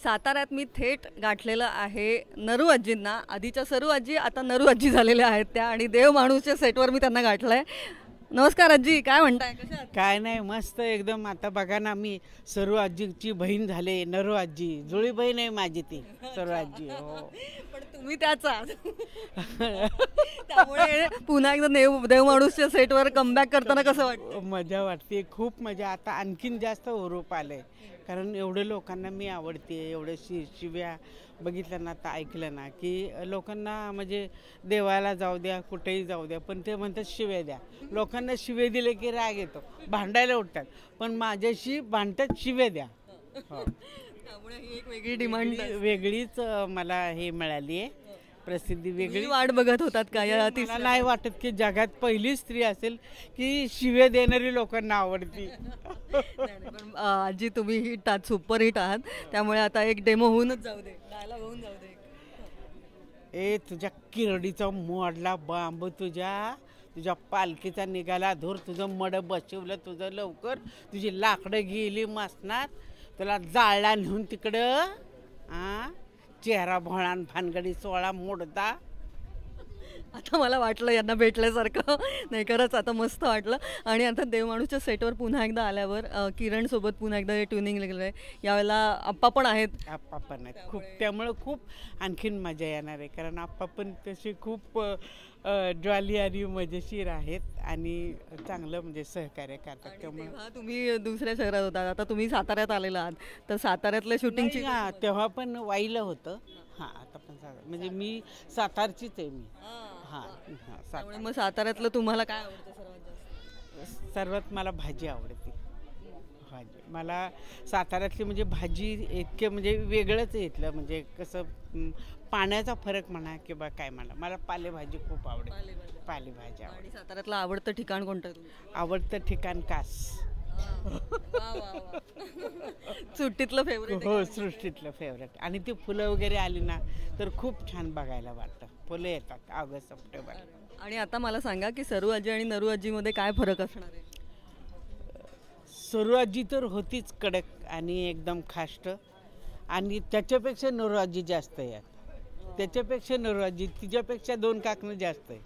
साताऱ्यात मी थेट गाठलेलं आहे नरू आजींना. आधीच्या सरू आजी आता नरू आजी झालेल्या आहेत त्या, आणि देव माणूसच्या सेटवर मी त्यांना गाठलंय. नमस्कार आजी, काय म्हणताय, कशा आहात? काय नाही, मस्त एकदम. आता बघा ना, मी सरू आजीची बहीण झाले. नरू आजी जुळी बहीण आहे माझी ती सरू आजी. हो. पण तुम्ही त्याच आहात. त्यामुळे पुन्हा एकदा देव माणूसच्या सेटवर कमबॅक करताना कसं वाटतं? मजा वाटते, खूप मजा. आता आणखीन जास्त हुरूप आलंय, कारण एवढे लोकांना मी आवडते. एवढे शिव्या बघितलं ना, तर ऐकलं ना, की लोकांना म्हणजे देवाला जाऊ द्या, कुठेही जाऊ द्या, पण ते म्हणतात शिव्या द्या. लोकांना शिव्या दिले की राग येतो, भांडायला उठतात, पण माझ्याशी भांडतात शिव्या द्या. हो. त्यामुळे ही एक वेगळी डिमांड, वेगळीच मला हे मिळाली आहे, प्रसिद्धी वेगळी. वाट बघत होतात का या मला नाही वाटत की जगात पहिली स्त्री असेल की शिव्या देणारी लोकांना आवडती. पण आजी तुम्ही हिट आहात, सुपर हिट आहात, त्यामुळे आता एक डेमो होऊनच जाऊ दे, डायलॉग होऊन जाऊ दे. ए तुझ्या किरडीचा मोडला बांब, तुझ्या पालखीचा निघाला धूर, तुझं मड बसवलं तुझं लवकर, तुझी लाकडं गेली मसनात, तुला जाळला नेऊन तिकडं. चेहरा भोळान भानगडी सोळा मोडता. आता मला वाटलं यांना भेटल्यासारखं. नाही, खरंच आता मस्त वाटलं. आणि आता देव माणूसच्या सेटवर पुन्हा एकदा आल्यावर किरण सोबत पुन्हा एकदा हे ट्युनिंग लिहिलं आहे. यावेळेला आप्पा पण आहेत. आप्पा पण आहेत खूप, त्यामुळं खूप आणखीन मजा येणार आहे, कारण आप्पा पण तसे खूप जॉली आणि मजेशीर आहेत आणि चांगलं म्हणजे सहकार्य करतात. त्यामुळे तेव्हा तुम्ही दुसऱ्या शहरात होतात, आता तुम्ही साताऱ्यात आलेला आहात, तर साताऱ्यातल्या शूटिंगची तेव्हा पण वाईला होतं. हां, आता पण म्हणजे मी सातारचीच आहे मी. त्यामुळे मग साताऱ्यातलं तुम्हाला काय आवडतं सर्वात जास्त? सर्वात मला भाजी आवडते. भाजी मला साताऱ्यातली म्हणजे भाजी इतके म्हणजे वेगळंच येतलं, म्हणजे कसं पाण्याचा फरक म्हणा किंवा काय म्हणा, मला पालेभाजी खूप आवडते. पालेभाजी आवडते. आणि साताऱ्यातलं आवडतं ठिकाण कोणतं? आवडतं ठिकाण कास. सुट्टीतलं फेवरेट? हो, सृष्टीतलं फेवरेट. आणि ती फुलं वगैरे आली ना तर खूप छान बघायला वाटतं. फुलं येतात ऑगस्ट सप्टेंबर. आणि आता मला सांगा की सरू आजी आणि नरू आजीमध्ये काय फरक असणार आहे? सरू आजी तर होतीच कडक आणि एकदम खाष्ट, आणि त्याच्यापेक्षा नरू आजी जास्त आहे. त्याच्यापेक्षा नरू आजी, तिच्यापेक्षा 2 काकणं जास्त आहे.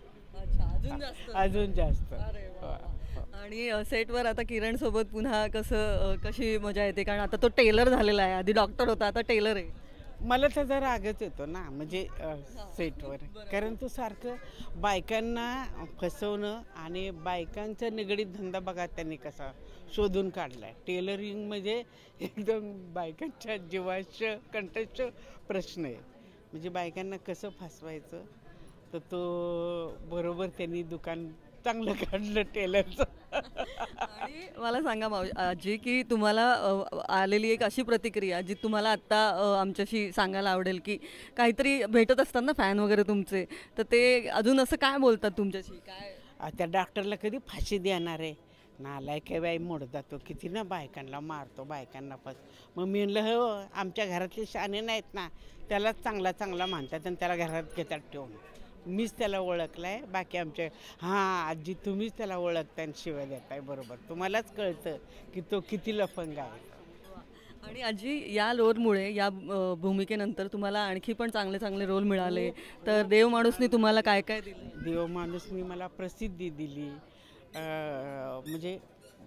अजून जास्त. आणि सेटवर आता किरण सोबत पुन्हा कशी मजा येते, कारण आता तो टेलर झालेला आहे, आधी डॉक्टर होता आता टेलर आहे. मला त्याचा रागच येतो ना, म्हणजे सेटवर, कारण तो सारखं बायकांना फसवणं आणि बायकांचा निगडीत धंदा बघा त्यांनी कसा शोधून काढलाय. टेलरिंग म्हणजे एकदम बायकांच्या जीवाच्या कंठस्थ प्रश्न आहे, म्हणजे बायकांना कसं फसवायचं, तर तो बरोबर त्यांनी दुकान चांगलं काढलं टेलरचं. आणि मला सांगा आजी की तुम्हाला आलेली एक अशी प्रतिक्रिया जी तुम्हाला आत्ता आमच्याशी सांगायला आवडेल, की काहीतरी भेटत असतात ना फॅन वगैरे तुमचे, तर ते अजून असं काय बोलतात तुमच्याशी? काय त्या डॉक्टरला कधी फाशी देणार आहे? नालायक आहे बाई, मोड जातो किती ना, बायकांना मारतो, बायकांना मग मी म्हणलं हो, आमच्या घरातले शाणे नाहीत ना, त्यालाच चांगला म्हणतात आणि त्याला घरात घेतात ठेवून. मीच त्याला ओळखलाय, बाकी आमच्या आजी तुम्हीच त्याला ओळखताय आणि शिवाय देताय, बरोबर तुम्हालाच कळतं की तो किती लफंग आहे. आणि आजी या रोलमुळे, या भूमिकेनंतर तुम्हाला आणखी पण चांगले रोल मिळाले, तर देव माणूसनी तुम्हाला काय काय दिलं? देव माणूसनी मला प्रसिद्धी दिली, म्हणजे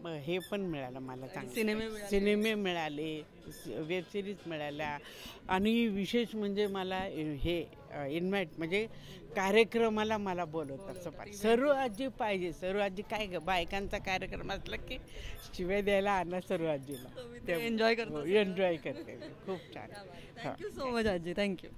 हे पण मिळालं मला, चांगले सिनेमे मिळाले, वेब सिरीज मिळाल्या, आणि विशेष म्हणजे मला हे इन्व्हाइट म्हणजे कार्यक्रमाला मला बोलवतात. सरू आजी पाहिजे. सरू आजी काय बायकांचा कार्यक्रम असला की शिव्या द्यायला आणा सरू आजीला. एन्जॉय करते खूप छान. थँक्यू सो मच आजी, थँक्यू.